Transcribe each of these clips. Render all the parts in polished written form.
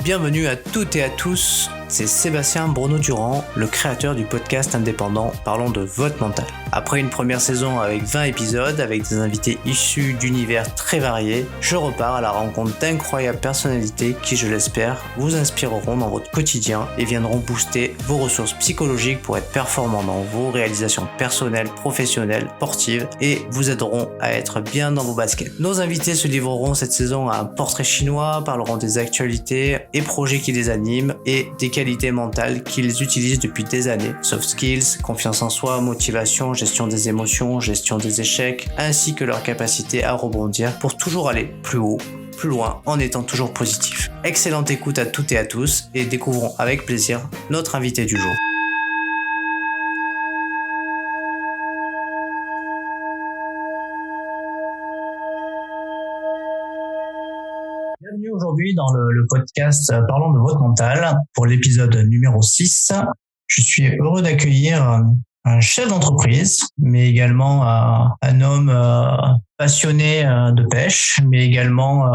Bienvenue à toutes et à tous, c'est Sébastien Bruno-Durand, le créateur du podcast indépendant Parlons de votre mental. Après une première saison avec 20 épisodes, avec des invités issus d'univers très variés, je repars à la rencontre d'incroyables personnalités qui, je l'espère, vous inspireront dans votre quotidien et viendront booster vos ressources psychologiques pour être performants dans vos réalisations personnelles, professionnelles, sportives et vous aideront à être bien dans vos baskets. Nos invités se livreront cette saison à un portrait chinois, parleront des actualités et projets qui les animent et des qualités mentales qu'ils utilisent depuis des années. Soft skills, confiance en soi, motivation, gestion des émotions, gestion des échecs, ainsi que leur capacité à rebondir pour toujours aller plus haut, plus loin, en étant toujours positif. Excellente écoute à toutes et à tous et découvrons avec plaisir notre invité du jour. Bienvenue aujourd'hui dans le podcast Parlons de votre mental pour l'épisode numéro 6. Je suis heureux d'accueillir un chef d'entreprise, mais également un homme passionné de pêche, mais également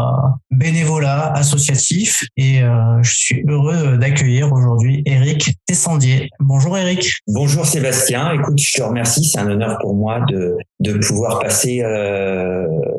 bénévolat associatif. Et je suis heureux d'accueillir aujourd'hui Eric Tessandier. Bonjour Eric. Bonjour Sébastien. Écoute, je te remercie. C'est un honneur pour moi de pouvoir passer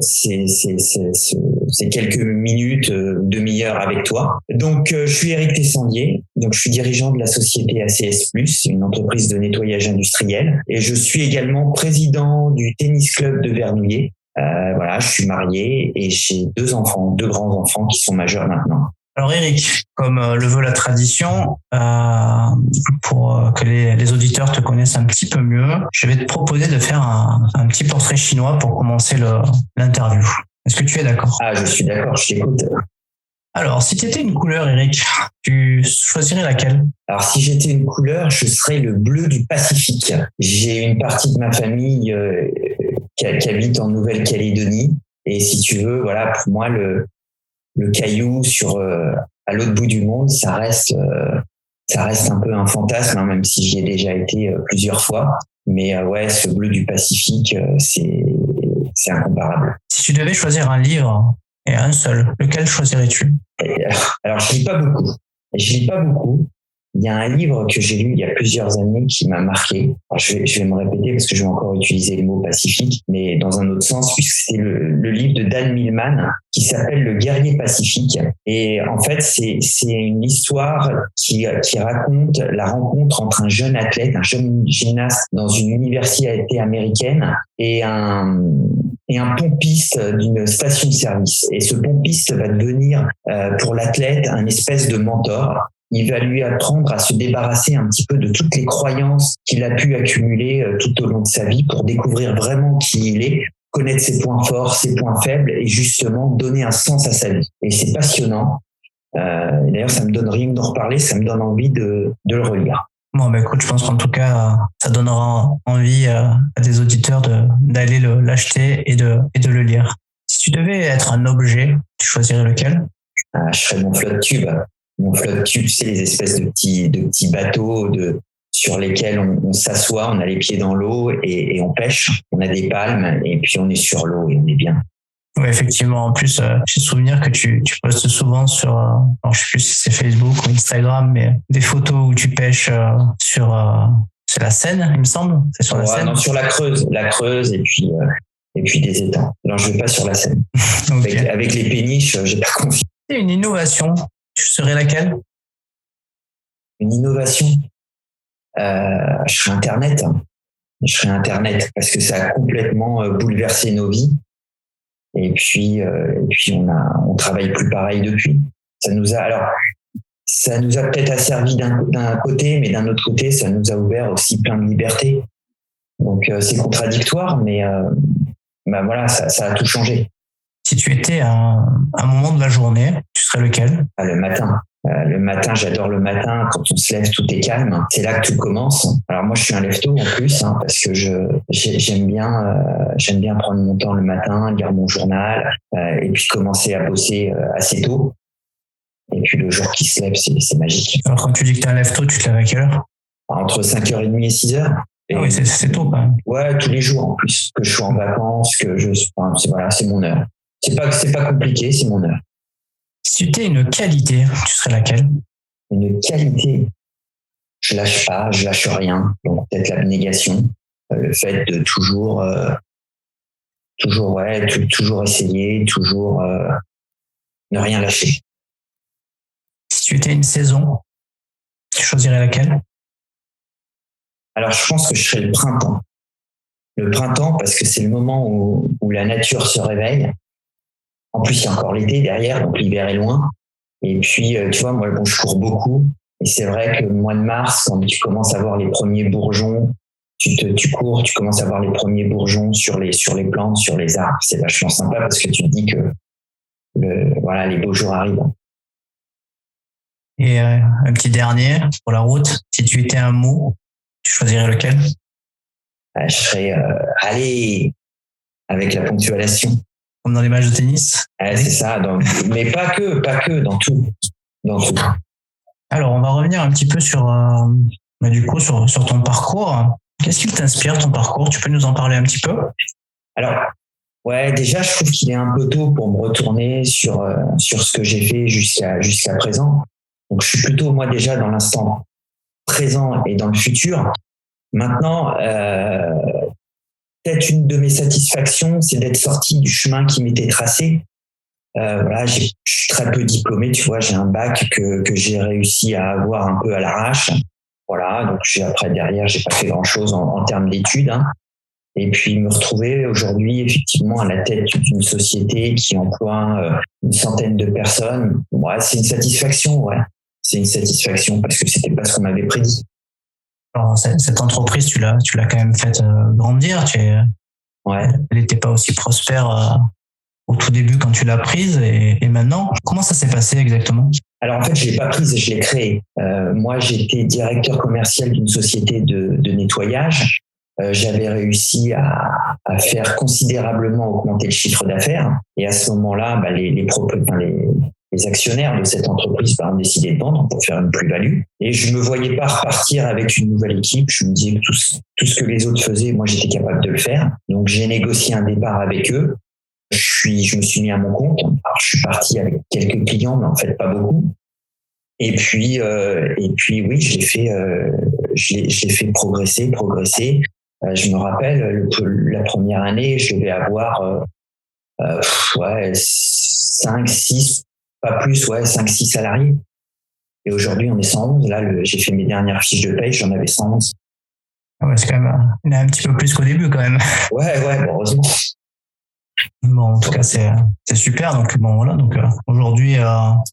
ces quelques minutes, demi-heure avec toi. Donc, je suis Eric Tessandier. Donc, je suis dirigeant de la société ACS+, une entreprise de nettoyage industriel. Et je suis également président du tennis club de Vernouillet. Voilà, je suis marié et j'ai deux grands-enfants qui sont majeurs maintenant. Alors Eric, comme le veut la tradition, pour que les auditeurs te connaissent un petit peu mieux, je vais te proposer de faire un petit portrait chinois pour commencer l'interview. Est-ce que tu es d'accord ? Ah, je suis d'accord, je t'écoute. Alors, si tu étais une couleur, Eric, tu choisirais laquelle ? Alors, si j'étais une couleur, je serais le bleu du Pacifique. J'ai une partie de ma famille qui habite en Nouvelle-Calédonie. Et si tu veux, voilà, pour moi, le caillou à l'autre bout du monde, ça reste un peu un fantasme, hein, même si j'y ai déjà été plusieurs fois. Mais ouais, ce bleu du Pacifique, c'est incomparable. Si tu devais choisir un livre, et un seul, lequel choisirais-tu ? Alors, je lis pas beaucoup. Il y a un livre que j'ai lu il y a plusieurs années qui m'a marqué. Alors, je vais me répéter parce que je vais encore utiliser le mot Pacifique, mais dans un autre sens, puisque c'est le livre de Dan Millman qui s'appelle Le guerrier pacifique. Et en fait, c'est une histoire qui raconte la rencontre entre un jeune athlète, un jeune gymnaste dans une université américaine et un pompiste d'une station-service. Et ce pompiste va devenir pour l'athlète un espèce de mentor. Il va lui apprendre à se débarrasser un petit peu de toutes les croyances qu'il a pu accumuler tout au long de sa vie pour découvrir vraiment qui il est, connaître ses points forts, ses points faibles et justement donner un sens à sa vie. Et c'est passionnant. D'ailleurs, ça me donne rien d'en reparler, ça me donne envie de le relire. Bon, écoute, je pense qu'en tout cas, ça donnera envie à des auditeurs d'aller l'acheter et de le lire. Si tu devais être un objet, tu choisirais lequel ? Je serais mon flotte tube. Mon flotte tube, c'est les espèces de petits bateaux sur lesquels on s'assoit, on a les pieds dans l'eau et on pêche. On a des palmes et puis on est sur l'eau et on est bien. Oui, effectivement. En plus, j'ai souvenir que tu postes souvent sur, alors je sais plus si c'est Facebook ou Instagram, mais des photos où tu pêches c'est la Seine, il me semble. C'est sur la Seine. Non, sur la Creuse et puis des étangs. Non, je vais pas sur la Seine. Okay. Avec les péniches, j'ai pas confiance. C'est une innovation. Tu serais laquelle ? Une innovation. Je serais Internet. Je serais Internet parce que ça a complètement bouleversé nos vies. Et puis on travaille plus pareil depuis. Ça nous a peut-être asservi d'un côté, mais d'un autre côté, ça nous a ouvert aussi plein de libertés. Donc c'est contradictoire, mais voilà, ça a tout changé. Si tu étais à un moment de la journée, tu serais lequel ? Le matin. Le matin, j'adore le matin. Quand on se lève, tout est calme. C'est là que tout commence. Alors moi, je suis un lève-tôt en plus, parce que j'aime bien prendre mon temps le matin, lire mon journal, et puis commencer à bosser assez tôt. Et puis le jour qui se lève, c'est magique. Alors quand tu dis que t'es un lève-tôt, tu te lèves à quelle heure ? Entre 5h30 et 6h. Ah oui, c'est tôt quand même. Ouais, tous les jours en plus. Que je sois en vacances, c'est mon heure. C'est pas compliqué, c'est mon heure. Si tu étais une qualité, tu serais laquelle? Une qualité, je lâche pas, je lâche rien. Donc peut-être l'abnégation, le fait de toujours essayer, toujours ne rien lâcher. Si tu étais une saison, tu choisirais laquelle? Alors je pense que je serais le printemps. Le printemps parce que c'est le moment où la nature se réveille. En plus, il y a encore l'été derrière, donc l'hiver est loin. Et puis, tu vois, moi, je cours beaucoup. Et c'est vrai que le mois de mars, quand tu commences à voir les premiers bourgeons, tu cours, tu commences à voir les premiers bourgeons sur les plantes, sur les arbres. C'est vachement sympa parce que tu te dis que les beaux jours arrivent. Et un petit dernier pour la route. Si tu étais un mot, tu choisirais lequel? Je serais allez avec la ponctuation. Comme dans les matchs de tennis. C'est ça, mais pas que, dans tout. Alors, on va revenir un petit peu sur ton parcours. Qu'est-ce qui t'inspire, ton parcours? Tu peux nous en parler un petit peu? Alors, ouais, déjà, je trouve qu'il est un peu tôt pour me retourner sur ce que j'ai fait jusqu'à présent. Donc, je suis plutôt, moi, déjà dans l'instant présent et dans le futur. Maintenant, peut-être une de mes satisfactions, c'est d'être sorti du chemin qui m'était tracé. Je suis très peu diplômé, tu vois, j'ai un bac que j'ai réussi à avoir un peu à l'arrache. Voilà, donc derrière, j'ai pas fait grand-chose en termes d'études. Hein. Et puis me retrouver aujourd'hui effectivement à la tête d'une société qui emploie une centaine de personnes. Ouais, c'est une satisfaction, ouais. C'est une satisfaction parce que c'était pas ce qu'on m'avait prédit. Alors, cette entreprise, tu l'as quand même faite grandir. Ouais. Elle n'était pas aussi prospère au tout début quand tu l'as prise et maintenant. Comment ça s'est passé exactement? Alors en fait, je l'ai pas prise, je l'ai créée. Moi, j'étais directeur commercial d'une société de nettoyage. J'avais réussi à faire considérablement augmenter le chiffre d'affaires. Et à ce moment-là, les actionnaires de cette entreprise ont décidé de vendre pour faire une plus-value. Et je me voyais pas repartir avec une nouvelle équipe. Je me disais que tout ce que les autres faisaient, moi, j'étais capable de le faire. Donc, j'ai négocié un départ avec eux. Je me suis mis à mon compte. Alors, je suis parti avec quelques clients, mais en fait, pas beaucoup. Et puis oui, je l'ai fait progresser. Je me rappelle, la première année, je devais avoir 5, 6, pas plus, 5, 6 salariés. Et aujourd'hui, on est 111. Là, j'ai fait mes dernières fiches de paye, j'en avais 111. Ouais, c'est quand même un petit peu plus qu'au début, quand même. Ouais, heureusement. Bon, en tout cas, c'est super. Donc, bon, voilà. Donc, aujourd'hui,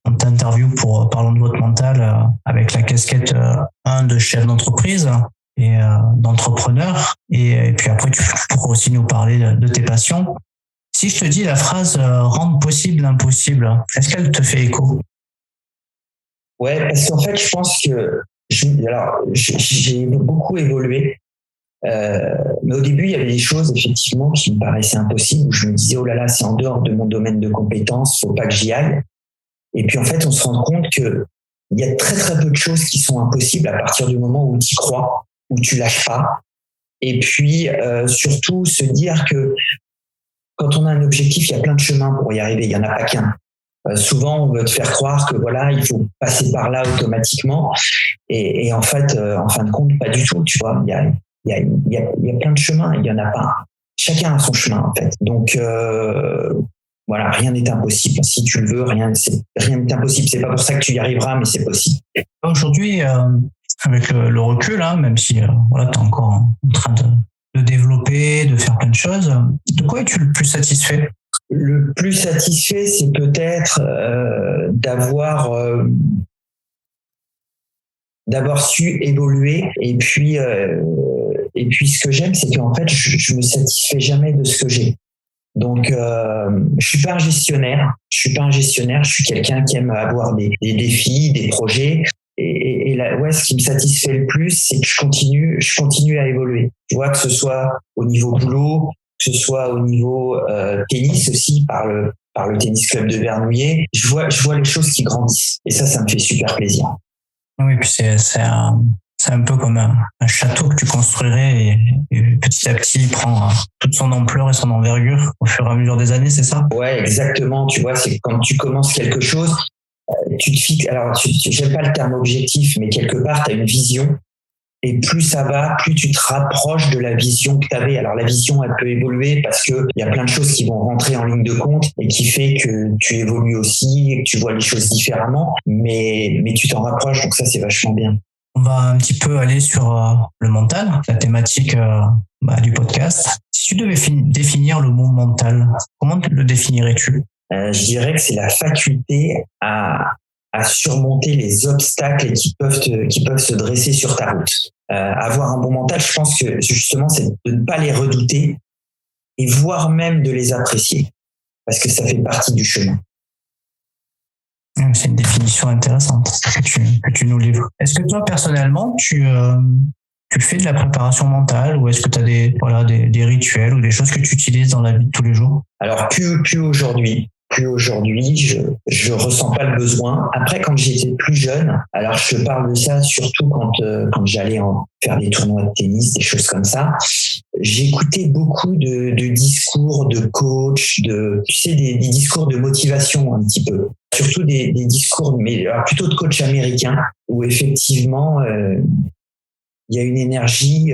on t'interview pour Parlons de votre mental avec la casquette de chef d'entreprise et d'entrepreneur. Et puis après, tu pourras aussi nous parler de tes passions. Si je te dis la phrase rendre possible l'impossible, est-ce qu'elle te fait écho? Ouais, parce qu'en fait, je pense que j'ai beaucoup évolué. Mais au début, il y avait des choses effectivement qui me paraissaient impossibles, où je me disais oh là là, c'est en dehors de mon domaine de compétences, faut pas que j'y aille. Et puis en fait, on se rend compte que il y a très très peu de choses qui sont impossibles à partir du moment où tu y crois, où tu lâches pas. Et puis surtout se dire que quand on a un objectif, il y a plein de chemins pour y arriver, il y en a pas qu'un. Souvent, on veut te faire croire que voilà, il faut passer par là automatiquement, et en fait, en fin de compte, pas du tout. Tu vois, il y a plein de chemins, il y en a pas un. Chacun a son chemin en fait. Donc voilà, rien n'est impossible. Si tu le veux, rien n'est impossible. C'est pas pour ça que tu y arriveras, mais c'est possible. Aujourd'hui, avec le recul, hein, même si tu es encore en train de développer, de faire plein de choses, de quoi es-tu le plus satisfait? Le plus satisfait, c'est peut-être d'avoir su évoluer. Et puis ce que j'aime, c'est qu'en fait, je me satisfais jamais de ce que j'ai. Donc, je suis pas un gestionnaire. Je suis quelqu'un qui aime avoir des défis, des projets. Et là, ce qui me satisfait le plus, c'est que je continue à évoluer. Tu vois, que ce soit au niveau boulot, que ce soit au niveau tennis aussi, par le tennis club de Vernouillet. Je vois les choses qui grandissent. Et ça me fait super plaisir. Oui, puis c'est C'est un peu comme un château que tu construirais et petit à petit il prend toute son ampleur et son envergure au fur et à mesure des années, c'est ça? Ouais, exactement. Tu vois, c'est quand tu commences quelque chose, tu te fixes. Alors, j'aime pas le terme objectif, mais quelque part, tu as une vision. Et plus ça va, plus tu te rapproches de la vision que tu avais. Alors la vision, elle peut évoluer parce que il y a plein de choses qui vont rentrer en ligne de compte et qui fait que tu évolues aussi et que tu vois les choses différemment. Mais tu t'en rapproches, donc ça c'est vachement bien. On va un petit peu aller sur le mental, la thématique du podcast. Si tu devais définir le mot mental, comment le définirais-tu? Je dirais que c'est la faculté à surmonter les obstacles qui peuvent se dresser sur ta route. Avoir un bon mental, je pense que justement, c'est de ne pas les redouter et voire même de les apprécier parce que ça fait partie du chemin. C'est une définition intéressante que tu nous livres. Est-ce que toi, personnellement, tu fais de la préparation mentale ou est-ce que tu as des rituels ou des choses que tu utilises dans la vie de tous les jours? Alors, plus aujourd'hui. Je ressens pas le besoin. Après, quand j'étais plus jeune, alors je parle de ça surtout quand j'allais faire des tournois de tennis, des choses comme ça. J'écoutais beaucoup de discours de coach, des discours de motivation un petit peu. Surtout des discours, mais alors plutôt de coach américain, où effectivement il y a une énergie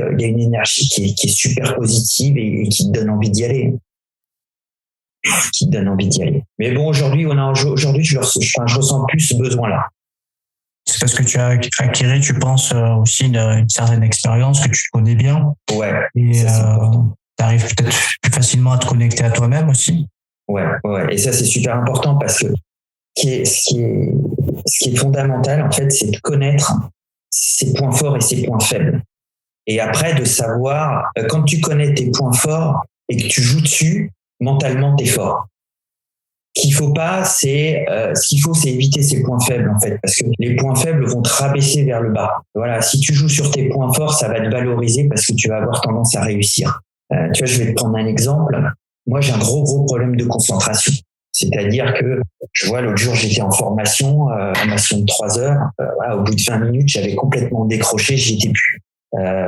qui est super positive et qui te donne envie d'y aller. Mais bon, aujourd'hui, je ressens plus ce besoin-là. C'est parce que tu as acquis, tu penses, aussi une certaine expérience, que tu te connais bien. Ouais. Et tu arrives peut-être plus facilement à te connecter à toi-même aussi. Ouais. Et ça, c'est super important parce que ce qui est fondamental, en fait, c'est de connaître ses points forts et ses points faibles. Et après, de savoir, quand tu connais tes points forts et que tu joues dessus, mentalement, t'es fort. Ce qu'il faut, c'est éviter ces points faibles, en fait, parce que les points faibles vont te rabaisser vers le bas. Voilà, si tu joues sur tes points forts, ça va te valoriser parce que tu vas avoir tendance à réussir. Tu vois, je vais te prendre un exemple. Moi, j'ai un gros problème de concentration. C'est-à-dire que, je vois, l'autre jour, j'étais en formation de 3 heures. Au bout de 20 minutes, j'avais complètement décroché, j'y étais plus.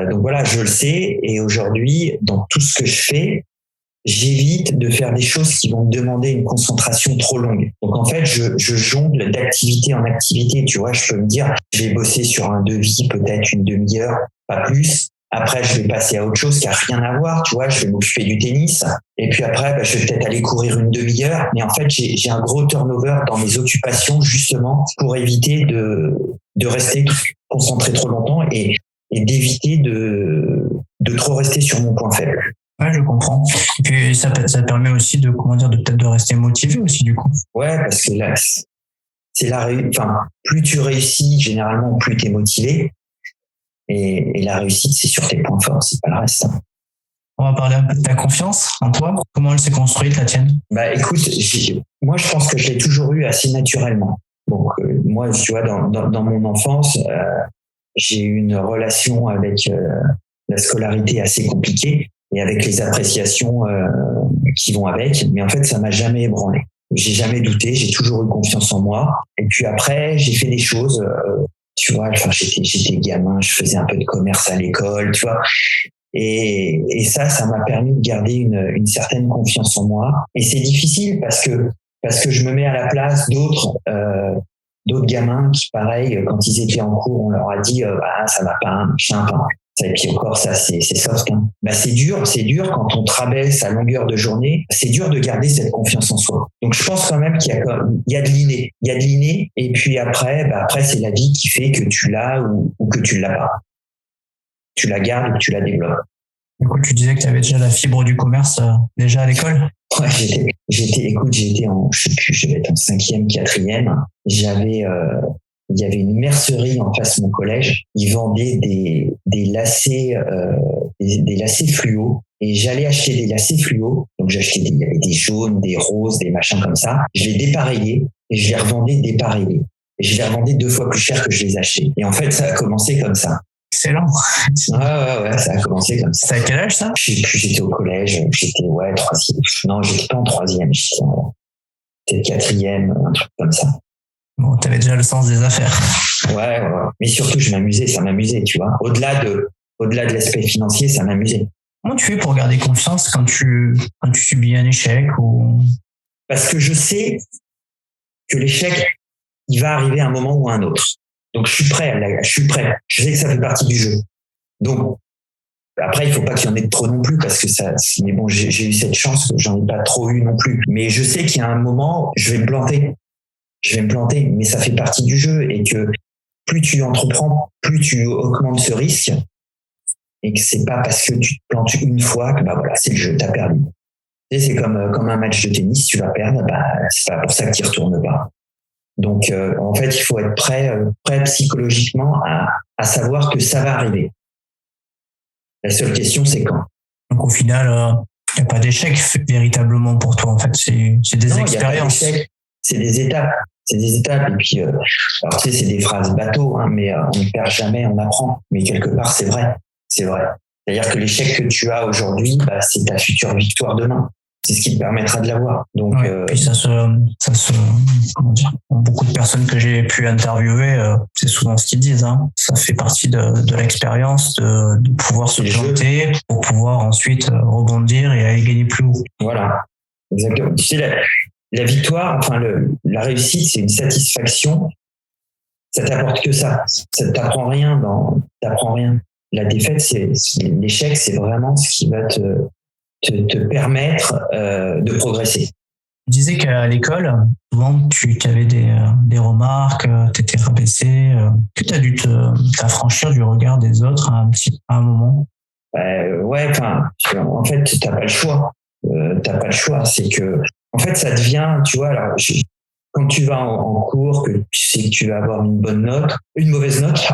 Donc voilà, je le sais. Et aujourd'hui, dans tout ce que je fais, j'évite de faire des choses qui vont me demander une concentration trop longue. Donc en fait, je jongle d'activité en activité. Tu vois, je peux me dire, je vais bosser sur un devis peut-être une demi-heure, pas plus. Après, je vais passer à autre chose qui a rien à voir. Tu vois, je vais m'occuper du tennis. Et puis après, je vais peut-être aller courir une demi-heure. Mais en fait, j'ai un gros turnover dans mes occupations justement pour éviter de rester concentré trop longtemps et d'éviter de trop rester sur mon point faible. Ouais, je comprends. Et puis ça permet aussi de peut-être de rester motivé aussi du coup. Ouais, parce que là, plus tu réussis, généralement, plus tu es motivé. Et la réussite, c'est sur tes points forts, c'est pas le reste. On va parler un peu de ta confiance en toi. Comment elle s'est construite, la tienne? Écoute, moi, je pense que je l'ai toujours eu assez naturellement. Donc, moi, tu vois, dans mon enfance, j'ai eu une relation avec la scolarité assez compliquée et avec les appréciations qui vont avec. Mais en fait, ça m'a jamais ébranlé. J'ai jamais douté, j'ai toujours eu confiance en moi. Et puis après, j'ai fait des choses, tu vois, j'étais gamin, je faisais un peu de commerce à l'école, tu vois. Et ça m'a permis de garder une certaine confiance en moi. Et c'est difficile parce que je me mets à la place d'autres gamins qui, pareil, quand ils étaient en cours, on leur a dit ça va pas, machin, et puis encore ça c'est soft. Hein. C'est dur quand on te rabaisse à longueur de journée, c'est dur de garder cette confiance en soi. Donc je pense quand même qu'il y a de l'inné, et puis après c'est la vie qui fait que tu l'as ou que tu l'as pas. Tu la gardes ou que tu la développes. Du coup, tu disais que tu avais déjà la fibre du commerce déjà à l'école? Ouais, j'étais en, je sais plus, je devais être en 5e, 4e. Il y avait une mercerie en face de mon collège. Ils vendaient des lacets, des lacets fluo. Et j'allais acheter des lacets fluo. Donc il y avait des jaunes, des roses, des machins comme ça. Je les dépareillais et je les revendais dépareillés. Et je les revendais 2 fois plus cher que je les achetais. Et en fait, ça a commencé comme ça. Excellent. Ouais, ça a commencé comme ça. C'est à quel âge ça? J'étais au collège, j'étais 3e. Non, j'étais pas en 3e, j'étais peut-être 4e, un truc comme ça. Bon, t'avais déjà le sens des affaires. Ouais. Mais surtout, ça m'amusait, tu vois. Au-delà de l'aspect financier, ça m'amusait. Comment tu fais pour garder confiance quand tu subis un échec ou... Parce que je sais que l'échec, il va arriver à un moment ou à un autre. Donc, je suis prêt. Je sais que ça fait partie du jeu. Donc, après, il faut pas qu'il y en ait trop non plus parce que mais bon, j'ai eu cette chance que j'en ai pas trop eu non plus. Mais je sais qu'il y a un moment, je vais me planter, mais ça fait partie du jeu et que plus tu entreprends, plus tu augmentes ce risque et que c'est pas parce que tu te plantes une fois que c'est le jeu, t'as perdu. Tu sais, c'est comme un match de tennis, tu vas perdre, c'est pas pour ça que tu retournes pas. Donc, en fait, il faut être prêt psychologiquement à savoir que ça va arriver. La seule question, c'est quand. Donc, au final, il n'y a pas d'échec véritablement pour toi, en fait. C'est des expériences. C'est des étapes. Et puis, alors, tu sais, c'est des phrases bateau, hein, mais on ne perd jamais, on apprend. Mais quelque part, c'est vrai. C'est-à-dire que l'échec que tu as aujourd'hui, c'est ta future victoire demain. C'est ce qui te permettra de l'avoir. Donc, puis ça se, comment dire, beaucoup de personnes que j'ai pu interviewer, c'est souvent ce qu'ils disent, hein. Ça fait partie de l'expérience de pouvoir se planter pour pouvoir ensuite rebondir et aller gagner plus haut. Voilà. Exactement. Tu sais, la victoire, enfin, la réussite, c'est une satisfaction. Ça t'apporte que ça. Ça t'apprend rien t'apprends rien. La défaite, l'échec, c'est vraiment ce qui va te permettre de progresser. Tu disais qu'à l'école, souvent tu avais des remarques, tu étais rabaissé, que tu as dû t'affranchir du regard des autres à un moment. Ouais, enfin, en fait, t'as pas le choix. C'est que, en fait, ça devient, tu vois, alors, quand tu vas en cours, que tu sais que tu vas avoir une mauvaise note,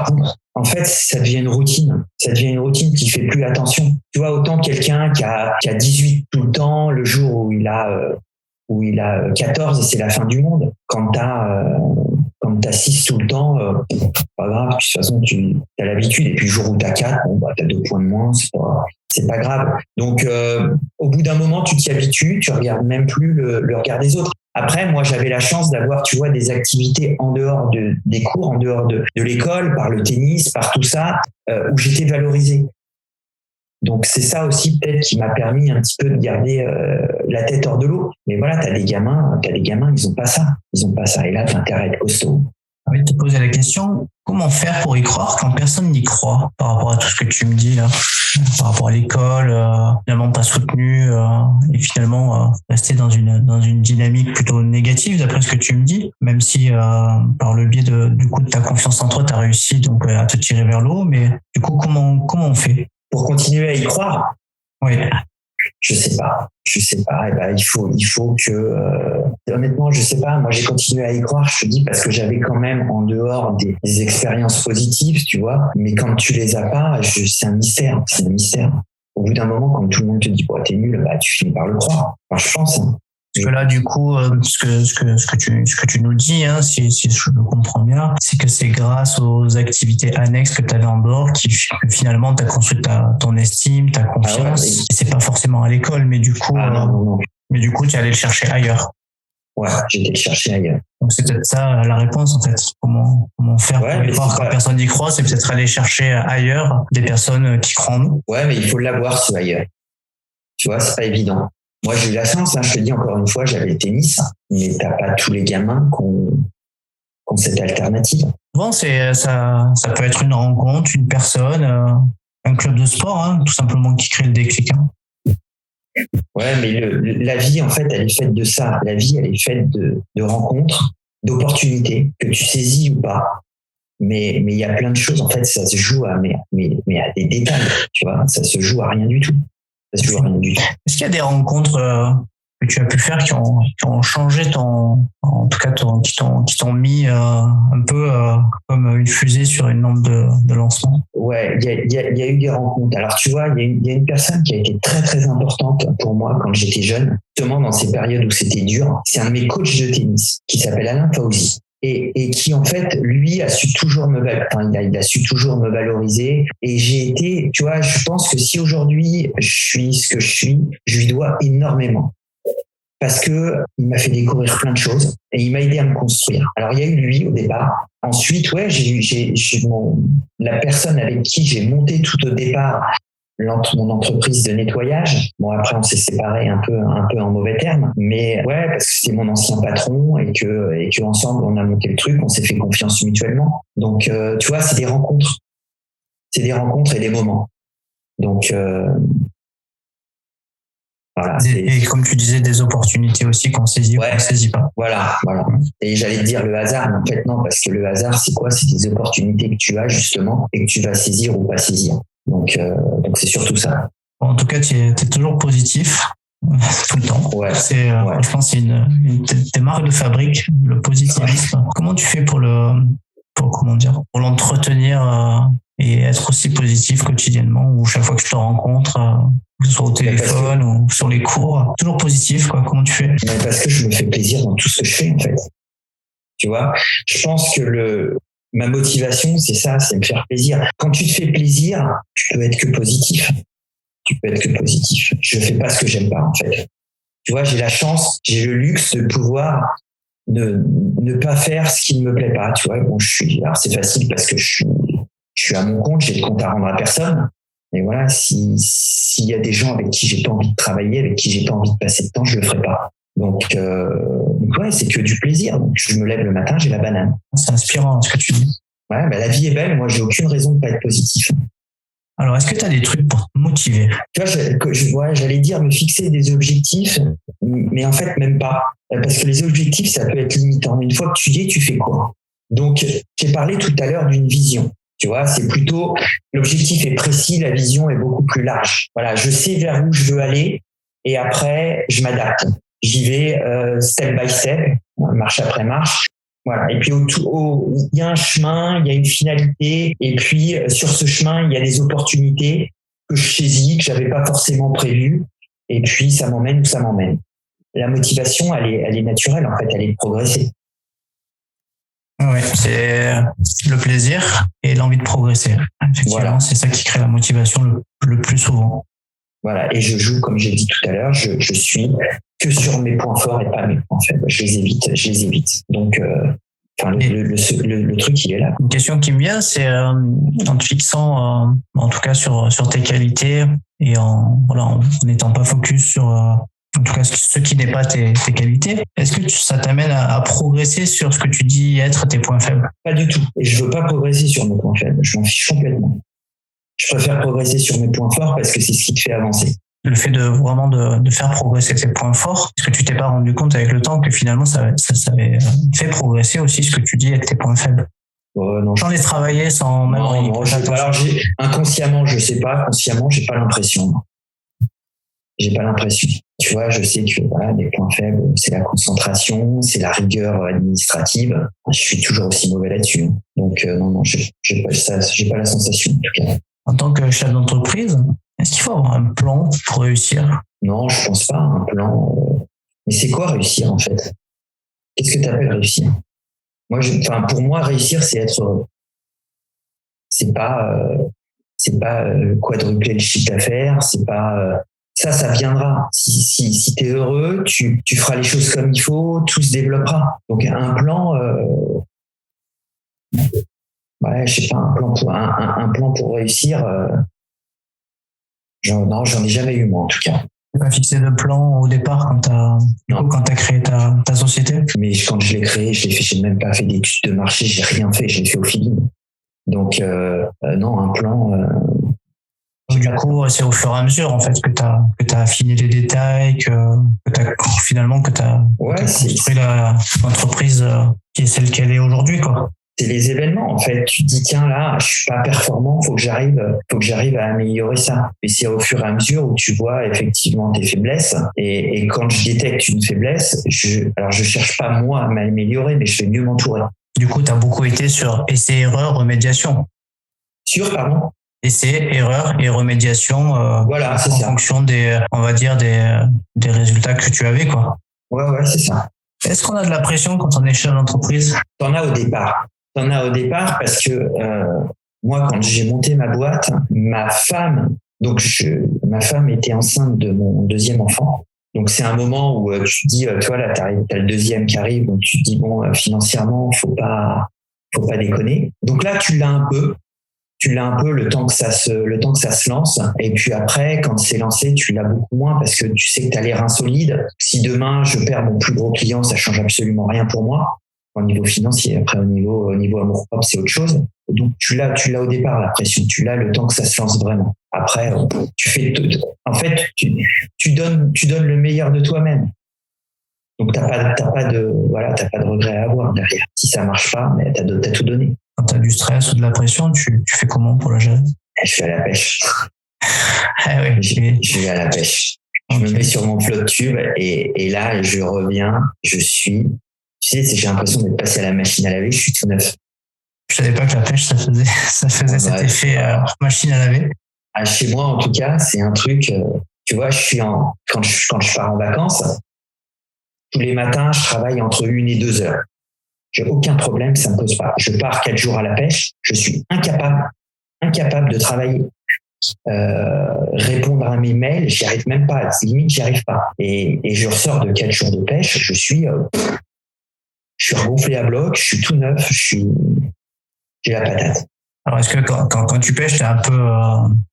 en fait, ça devient une routine. Ça devient une routine qui fait plus attention. Tu vois, autant quelqu'un qui a 18 tout le temps, le jour où il a 14, c'est la fin du monde. Quand t'as 6 tout le temps, pas grave, de toute façon, tu as l'habitude. Et puis, le jour où t'as 4, t'as 2 points de moins, c'est pas grave. Donc, au bout d'un moment, tu t'y habitues, tu regardes même plus le regard des autres. Après, moi, j'avais la chance d'avoir, tu vois, des activités en dehors des cours, en dehors de l'école, par le tennis, par tout ça, où j'étais valorisé. Donc, c'est ça aussi peut-être qui m'a permis un petit peu de garder la tête hors de l'eau. Mais voilà, t'as des gamins, ils ont pas ça. Et là, t'as intérêt à être costaud. Je vais te poser la question, comment faire pour y croire quand personne n'y croit par rapport à tout ce que tu me dis là, par rapport à l'école, finalement pas soutenu et finalement rester dans une dynamique plutôt négative d'après ce que tu me dis, même si par le biais de ta confiance en toi, tu as réussi donc à te tirer vers le haut, mais du coup comment on fait pour continuer à y croire? Oui. Je sais pas. Il faut que, honnêtement, je sais pas. Moi, j'ai continué à y croire, je te dis, parce que j'avais quand même en dehors des expériences positives, tu vois. Mais quand tu les as pas, c'est un mystère. Au bout d'un moment, quand tout le monde te dit, t'es nul, tu finis par le croire. Enfin, je pense. Hein. Parce que là, du coup, ce que tu nous dis, hein, si je le comprends bien, c'est que c'est grâce aux activités annexes que tu avais en dehors qui finalement t'as construit ton estime, ta confiance. Et c'est pas forcément à l'école, mais du coup, non. Mais du coup, tu allais le chercher ailleurs. Ouais, j'étais le chercher ailleurs. Donc c'est peut-être ça la réponse en fait. Comment faire pour y croire quand personne n'y croit, c'est peut-être aller chercher ailleurs des personnes qui croient en nous. Ouais, mais il faut l'avoir ce ailleurs. Tu vois, c'est pas évident. Moi, j'ai eu la chance, je te dis encore une fois, j'avais le tennis, mais t'as pas tous les gamins qui ont cette alternative. Souvent, ça peut être une rencontre, une personne, un club de sport, hein, tout simplement qui crée le déclic. Hein. Ouais, mais la vie, en fait, elle est faite de ça. La vie, elle est faite de rencontres, d'opportunités, que tu saisis ou pas. Mais il y a plein de choses, en fait, ça se joue à des détails, tu vois, ça se joue à rien du tout. Est-ce qu'il y a des rencontres que tu as pu faire qui ont changé en tout cas qui t'ont mis un peu comme une fusée sur une lampe de lancement? Ouais, il y a eu des rencontres. Alors tu vois, il y a une personne qui a été très très importante pour moi quand j'étais jeune, justement dans ces périodes où c'était dur. C'est un de mes coachs de tennis qui s'appelle Alain Fauzi. Et qui en fait lui a su toujours il a su toujours me valoriser et j'ai été, tu vois, je pense que si aujourd'hui je suis ce que je suis, je lui dois énormément parce que il m'a fait découvrir plein de choses et il m'a aidé à me construire. Alors il y a eu lui au départ. Ensuite, la personne avec qui j'ai monté tout au départ mon entreprise de nettoyage. Bon, après on s'est séparés un peu en mauvais termes, mais ouais, parce que c'était mon ancien patron et que ensemble on a monté le truc, on s'est fait confiance mutuellement. Donc tu vois, c'est des rencontres et des moments. Donc voilà. Et comme tu disais, des opportunités aussi qu'on saisit ou qu'on saisit pas. Voilà. Et j'allais te dire le hasard, mais en fait non, parce que le hasard, c'est quoi? C'est des opportunités que tu as justement et que tu vas saisir ou pas saisir. Donc c'est surtout ça. En tout cas, tu es toujours positif tout le temps. Ouais. Je pense que c'est une des marques de fabrique, le positivisme. Ouais. Comment tu fais pour l'entretenir et être aussi positif quotidiennement, ou chaque fois que tu te rencontres, que ce soit au téléphone ou sur les cours, toujours positif, quoi. Comment tu fais? Parce que je me fais plaisir dans tout ce que je fais, en fait. Tu vois, je pense que ma motivation, c'est ça, c'est me faire plaisir. Quand tu te fais plaisir, tu peux être que positif. Je fais pas ce que j'aime pas, en fait. Tu vois, j'ai la chance, j'ai le luxe de pouvoir ne pas faire ce qui ne me plaît pas. Tu vois, bon, alors c'est facile parce que je suis à mon compte, j'ai le compte à rendre à personne. Mais voilà, s'il y a des gens avec qui j'ai pas envie de travailler, avec qui j'ai pas envie de passer de temps, je le ferai pas. Donc ouais, c'est que du plaisir. Donc je me lève le matin, j'ai la banane. C'est inspirant ce que tu dis. Ouais, la vie est belle. Moi, j'ai aucune raison de pas être positif. Alors, est-ce que tu as des trucs pour te motiver? Tu vois, j'allais dire me fixer des objectifs, mais en fait même pas, parce que les objectifs, ça peut être limitant. Une fois que tu y es, tu fais quoi? Donc, j'ai parlé tout à l'heure d'une vision. Tu vois, c'est plutôt l'objectif est précis, la vision est beaucoup plus large. Voilà, je sais vers où je veux aller, et après, je m'adapte. J'y vais step by step, marche après marche. Voilà. Et puis il y a un chemin, il y a une finalité, et puis sur ce chemin, il y a des opportunités que je saisis, que j'avais pas forcément prévues, et puis ça m'emmène où ça m'emmène. La motivation, elle est naturelle, en fait, elle est de progresser. Oui, c'est le plaisir et l'envie de progresser. Effectivement, voilà. C'est ça qui crée la motivation le plus souvent. Voilà, et je joue, comme j'ai dit tout à l'heure, je suis que sur mes points forts et pas mes points faibles. Je les évite. Donc, le truc, il est là. Une question qui me vient, c'est en te fixant, en tout cas sur tes qualités et en n'étant pas focus sur, en tout cas, ce qui n'est pas tes qualités. Est-ce que ça t'amène à progresser sur ce que tu dis être tes points faibles? Pas du tout. Et je veux pas progresser sur mes points faibles. Je m'en fiche complètement. Je préfère progresser sur mes points forts parce que c'est ce qui te fait avancer. Le fait de vraiment de faire progresser tes points forts, est-ce que tu t'es pas rendu compte avec le temps que finalement ça avait fait progresser aussi ce que tu dis avec tes points faibles? Non, sans les travailler, sans même y prêter attention. Alors inconsciemment, je sais pas. Consciemment, j'ai pas l'impression. J'ai pas l'impression. Tu vois, je sais que voilà, des points faibles, c'est la concentration, c'est la rigueur administrative. Je suis toujours aussi mauvais là-dessus. Donc non, j'ai pas la sensation en tout cas. En tant que chef d'entreprise, est-ce qu'il faut avoir un plan pour réussir? Non, je pense pas. Un plan. Mais c'est quoi réussir en fait? Qu'est-ce que tu appelles réussir? Pour moi, réussir, c'est être heureux. C'est pas quadrupler le chiffre d'affaires. C'est pas ça viendra. Si t'es heureux, tu feras les choses comme il faut, tout se développera. Donc un plan. Ouais, je sais pas, un plan pour réussir. J'en ai jamais eu moi en tout cas. Tu n'as pas fixé de plan au départ quand t'as créé ta société? Mais quand je l'ai créé, j'ai même pas fait d'études de marché, j'ai rien fait, je l'ai fait au feeling. Donc non, un plan. Du coup, c'est au fur et à mesure en fait que t'as affiné les détails, que t'as construit l'entreprise qui est celle qu'elle est aujourd'hui, quoi. C'est les événements en fait. Tu te dis tiens là, je suis pas performant, faut que j'arrive à améliorer ça. Et c'est au fur et à mesure où tu vois effectivement tes faiblesses. Et quand je détecte une faiblesse, je cherche pas moi à m'améliorer, mais je vais mieux m'entourer. Du coup, tu as beaucoup été sur essai, erreur, remédiation. Pardon. Essai, erreur et remédiation. Voilà, c'est ça. En fonction des résultats que tu avais, quoi. Ouais, c'est ça. Est-ce qu'on a de la pression quand on est chef d'entreprise? T'en as au départ parce que moi, quand j'ai monté ma boîte, ma femme était enceinte de mon deuxième enfant. Donc c'est un moment où tu te dis, tu vois, là, t'as le deuxième qui arrive, donc tu te dis, bon, financièrement, faut pas déconner. Donc là, tu l'as un peu le temps que ça se lance. Et puis après, quand c'est lancé, tu l'as beaucoup moins parce que tu sais que tu as les reins solides. Si demain je perds mon plus gros client, ça change absolument rien pour moi au niveau financier. Après, au niveau amour-propre, c'est autre chose. Donc tu l'as au départ, la pression. Tu l'as le temps que ça se lance vraiment. Après, tu fais tout. En fait, tu donnes le meilleur de toi-même. Donc t'as pas de regret à avoir derrière. Si ça marche pas, mais t'as tout donné. Quand t'as du stress ou de la pression, tu fais comment pour la gérer? Je suis à la pêche. Ah oui. Je vais à la pêche. Je me mets sur mon flotte tube et là, je reviens. Tu sais, j'ai l'impression d'être passé à la machine à laver. Je suis tout neuf. Je savais pas que la pêche, ça faisait cet effet machine à laver. Chez moi, en tout cas, c'est un truc. Tu vois, quand je pars en vacances, tous les matins, je travaille entre 1 et 2 heures. J'ai aucun problème, ça me pose pas. Je pars 4 jours à la pêche, je suis incapable de travailler. Répondre à mes mails, j'y arrive même pas. Limite, j'y arrive pas. Et je ressors de 4 jours de pêche, je suis regonflé à bloc, je suis tout neuf, j'ai la patate. Alors, est-ce que quand tu pêches, t'es un peu,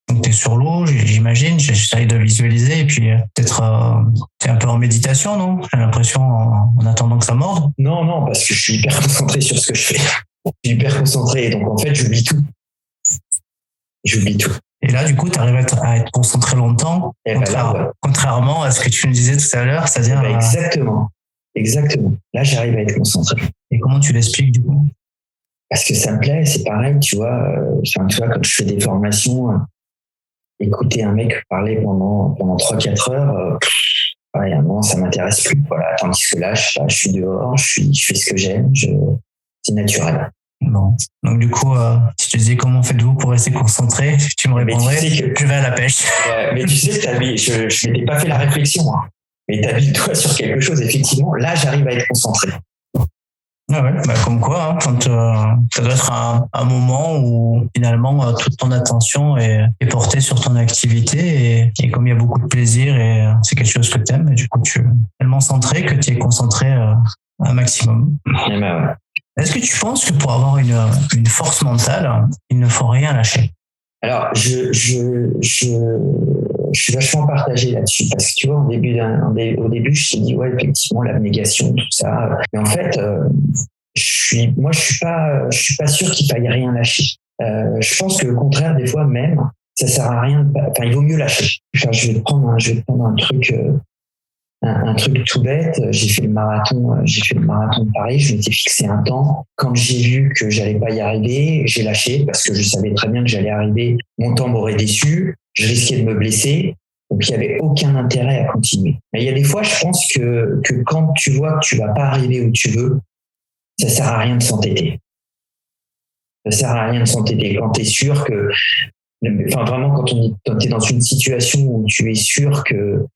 donc t'es sur l'eau, j'imagine, j'essaye de visualiser, et puis peut-être t'es un peu en méditation, non? J'ai l'impression en attendant que ça morde. Non, parce que je suis hyper concentré sur ce que je fais. Je suis hyper concentré, donc en fait, j'oublie tout. Et là, du coup, tu arrives à être concentré longtemps, contrairement à ce que tu me disais tout à l'heure, c'est-à-dire... Exactement. Là, j'arrive à être concentré. Et comment tu l'expliques, du coup? Parce que ça me plaît, c'est pareil, tu vois, quand je fais des formations, écouter un mec parler pendant 3-4 heures, à un moment, ça m'intéresse plus, voilà. Tandis que là, je suis dehors, je fais ce que j'aime, c'est naturel. Bon. Donc, du coup, si tu disais comment faites-vous pour rester concentré, tu me répondrais, je vais à la pêche. Mais tu sais, je m'étais pas fait la réflexion, hein. Mais t'habilles-toi sur quelque chose, effectivement, là, j'arrive à être concentré. Ah ouais, comme quoi, hein, quand ça doit être un moment où finalement toute ton attention est portée sur ton activité et comme il y a beaucoup de plaisir et c'est quelque chose que tu aimes, et du coup tu es tellement centré que tu es concentré un maximum. Ouais. Est-ce que tu penses que pour avoir une force mentale, il ne faut rien lâcher? Alors, je suis vachement partagé là-dessus parce que tu vois, au début, je t'ai dit, ouais, effectivement, l'abnégation, tout ça. Mais en fait, je suis pas sûr qu'il faille rien lâcher. Je pense que au contraire, des fois même, ça sert à rien. Enfin, il vaut mieux lâcher. Enfin, je vais prendre un truc tout bête. J'ai fait le marathon de Paris. Je m'étais fixé un temps. Quand j'ai vu que j'allais pas y arriver, j'ai lâché parce que je savais très bien que j'allais arriver. Mon temps m'aurait déçu. Je risquais de me blesser. Donc, il n'y avait aucun intérêt à continuer. Mais il y a des fois, je pense que quand tu vois que tu vas pas arriver où tu veux, ça sert à rien de s'entêter. Quand tu es sûr que, enfin, vraiment, quand tu es dans une situation où tu es sûr que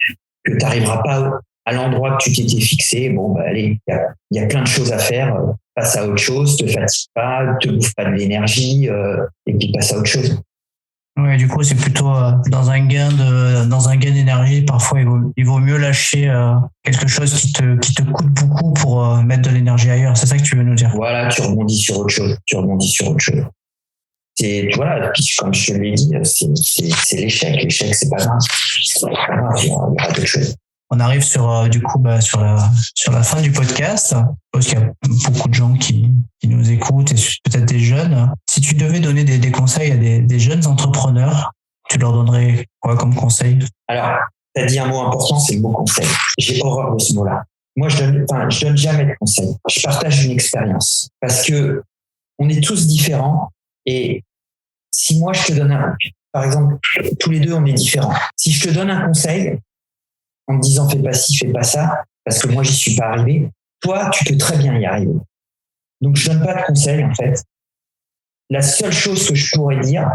tu n'arriveras pas à l'endroit que tu t'étais fixé, bon, allez, il y a plein de choses à faire, passe à autre chose, te fatigue pas, te bouffe pas de l'énergie, et puis passe à autre chose. Oui, du coup, c'est plutôt dans un gain d'énergie. Parfois, il vaut mieux lâcher quelque chose qui te coûte beaucoup pour mettre de l'énergie ailleurs. C'est ça que tu veux nous dire? Voilà, tu rebondis sur autre chose. Voilà, puis comme je te l'ai dit, c'est l'échec. L'échec, c'est pas grave. Il y aura d'autres choses. On arrive sur la fin du podcast. Parce qu'il y a beaucoup de gens qui nous écoutent et peut-être des jeunes. Si tu devais donner des conseils à des jeunes entrepreneurs, tu leur donnerais quoi comme conseil? Alors, tu as dit un mot important, c'est le mot conseil. J'ai horreur de ce mot-là. Moi, je donne jamais de conseils. Je partage une expérience parce que on est tous différents et si moi je te donne par exemple, tous les deux on est différents. Si je te donne un conseil en me disant fais pas ci, fais pas ça, parce que moi j'y suis pas arrivé, toi tu peux très bien y arriver. Donc je donne pas de conseils en fait. La seule chose que je pourrais dire,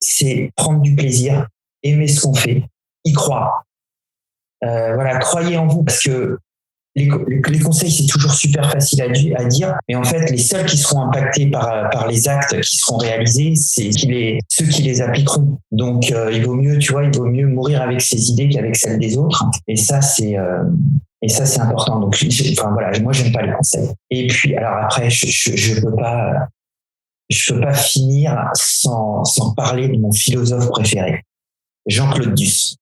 c'est prendre du plaisir, aimer ce qu'on fait, y croire. Voilà, croyez en vous parce que les conseils, c'est toujours super facile à dire, mais en fait, les seuls qui seront impactés par les actes qui seront réalisés, c'est ceux qui les appliqueront. Donc, il vaut mieux mourir avec ses idées qu'avec celles des autres. Et ça, c'est important. Donc, moi, j'aime pas les conseils. Et puis, alors après, je peux pas finir sans parler de mon philosophe préféré, Jean-Claude Duss.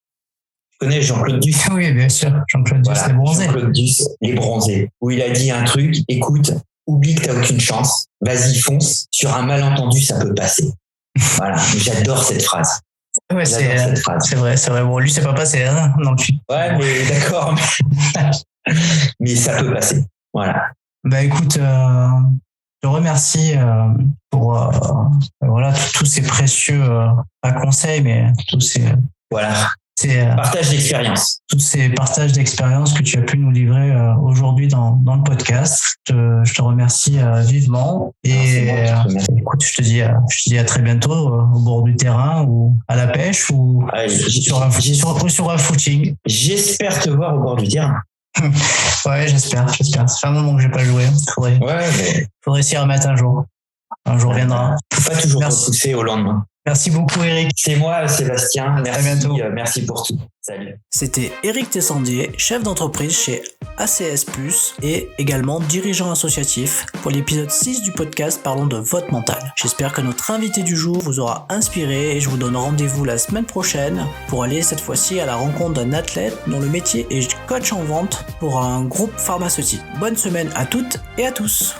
Tu connais Jean-Claude Duss? Oui, bien sûr. Jean-Claude Duss, les bronzés. Jean-Claude Duss, les bronzés, où il a dit un truc, écoute, oublie que t'as aucune chance, vas-y, fonce, sur un malentendu, ça peut passer. Voilà, j'adore cette phrase. Ouais, c'est vrai. Bon, lui, c'est pas passé, hein, dans le film. Ouais, mais d'accord. Mais ça peut passer. Voilà. Bah, écoute, je te remercie pour tous ces précieux, pas conseils, mais tous ces. Voilà. Partage d'expérience. Tous ces partages d'expérience que tu as pu nous livrer aujourd'hui dans le podcast. Je te remercie vivement. Et écoute, je te dis à très bientôt au bord du terrain ou à la pêche ou sur un footing. J'espère te voir au bord du terrain. Ouais, j'espère. Ça fait un moment que j'ai pas joué. Faudrait s'y remettre un jour. Un jour viendra. Faut pas toujours repousser au lendemain. Merci beaucoup, Eric. C'est moi, Sébastien. Merci, à bientôt. Merci pour tout. Salut. C'était Eric Tessandier, chef d'entreprise chez ACS+, et également dirigeant associatif pour l'épisode 6 du podcast Parlons de votre mental. J'espère que notre invité du jour vous aura inspiré et je vous donne rendez-vous la semaine prochaine pour aller cette fois-ci à la rencontre d'un athlète dont le métier est coach en vente pour un groupe pharmaceutique. Bonne semaine à toutes et à tous.